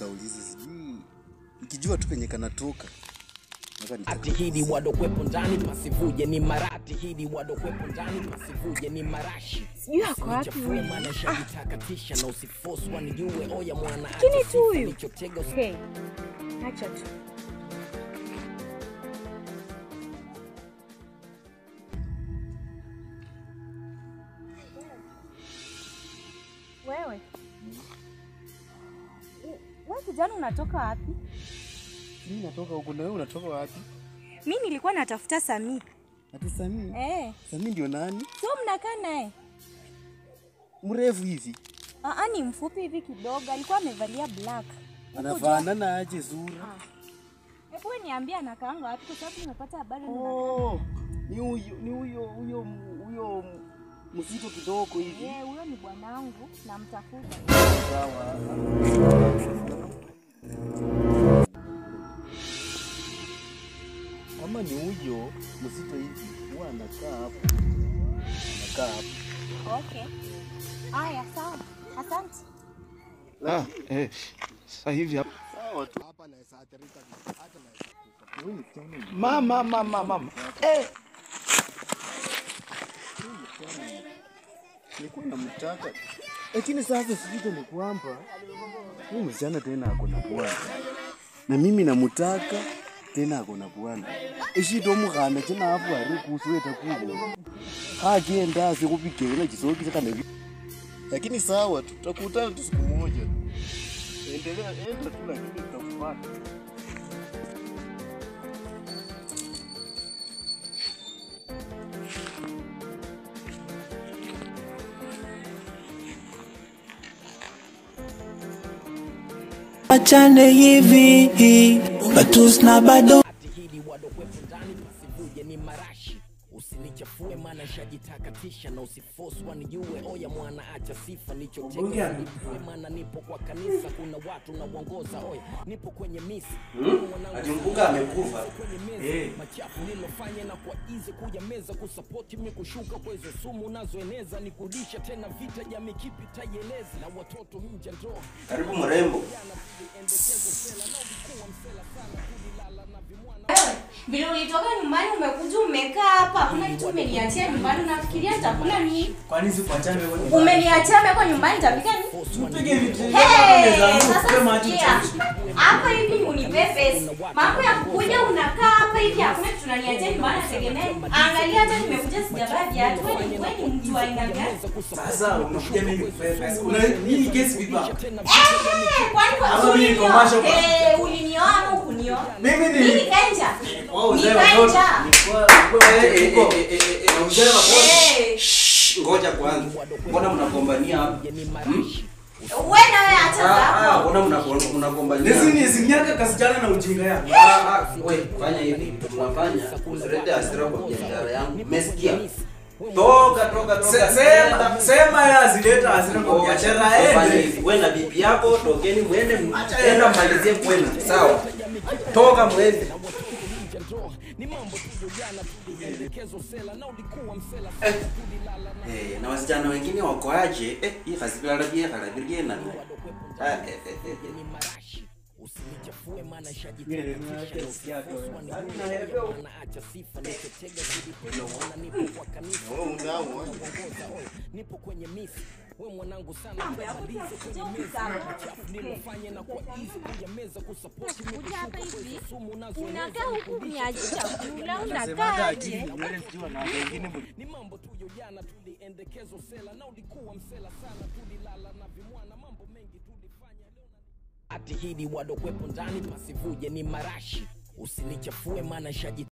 nikaulize sijui. Nikijua tu penye kanatoka. Ati hidi wadokwepo ndani pasivuje ni marati, hidi wadokwepo ndani pasivuje ni marashi. Sijui yako wapi wewe? Maana shajitakatisha na usiforce wanijue oya mwana. Kini tu huyu. Okay. Acha tu. Wewe. Wewe kijana unatoka wapi? Mimi natoka huko na wewe unatoka wapi? Mimi nilikuwa natafuta Sami. Ati Sami? Sami ndio nani? Sio mnakaa naye. Mrefu hivi. Ni mfupi hivi kidogo. Alikuwa amevalia black. Anafanana aje sura? Hebu niambie anakaanga wapi kwa sababu nimepata habari ni huyo mzito kidogo hivi. Huyo ni bwanangu na mtafuta. Sawa. Kama ni huyo mzito hivi, huwa anakaa hapo. Okay. Aya, sawa. Asante. Sasa hivi hapa. Sawa tu. Hapa na saathirika hata na Mama. nilikuwa namtaka. Lakini sasa sijui ni kwamba huyu msichana tena ako na bwana. Na mimi namtaka tena ako na bwana. Ishito mugana tena hapo ari kusweta kubo. Hakienda sikupigela kisoki kana. Lakini sawa tutakutana tu siku moja. Endelea tu lakini tutakupata. Achane hivi batusna bado Ati hidi wadokwepo ndani pasivuje ni marashi. Usinichafue maana shajitakatisha na usiforce wanijue oya mwana acha sifa nichoteka maana nipo kwa kanisa kuna watu na uongoza oya nipo kwenye misi Ajumbuka amekufa. machafu nilofanya na kwa easy kuja meza kusupport mimi kushuka kwa hizo sumu unazoeneza ni kudisha tena vita jamii kipi taieleza na watoto nje ndo Karibu mrembo. Bila ulitoka nyumbani umekuja umekaa hapa. Hakuna kitu umeniachia nyumbani unafikiria nitakula nini? Kwani sikuachane wewe? Umeniachia meko nyumbani nitapika nini? Mpige vitu. Sasa sikia. Hapa hivi unipe pesa. Mambo ya kukuja unakaa hapa hivi hakuna kitu unaniachia nyumbani nategemea. Angalia hata nimekuja sijavaa viatu. Wewe ni mtu wa aina gani? Sasa unakuja mimi pesa. Una nini kesi vipi hapa? Kwani mimi commercial. Ulinioa au kunioa? Mimi ni Mimi kanja. Ngoja kwanza. Mbona mnagombania hapa? Wewe na wewe acha zako. Mbona mnagombania? Nisi miaka kasijana na ujinga yako. Wewe fanya hivi. Tunafanya usilete hasira kwa biashara yangu. Umesikia? Toka. Sema ya zileta hasira kwa biashara yenu. Wewe na bibi yako tokeni muende enda mmalizie kwenu. Sawa? Toka muende. Ni mambo tu jana tulielekezwa sela na ulikuwa msela na wasichana wengine wako aje hii hasibala bia kala birgie na ni marashi usinichafue maana shajitakatisha na acha sifa nikitega kudipoona nipo kwa kanisa nipo kwenye misi wewe mwanangu sana malize kwenye meza nilifanya na kwa easy kuja meza kusupport mimi hapa hivi unakaa huku niaje chakula unakaaje ni mambo tu jana tuliendekezwa sela na ulikuwa msela sana tulilala na vimwana mambo mengi tulifanya leo ati hidi wadokwepo ndani pasivuje ni marashi usinichafue maana shaji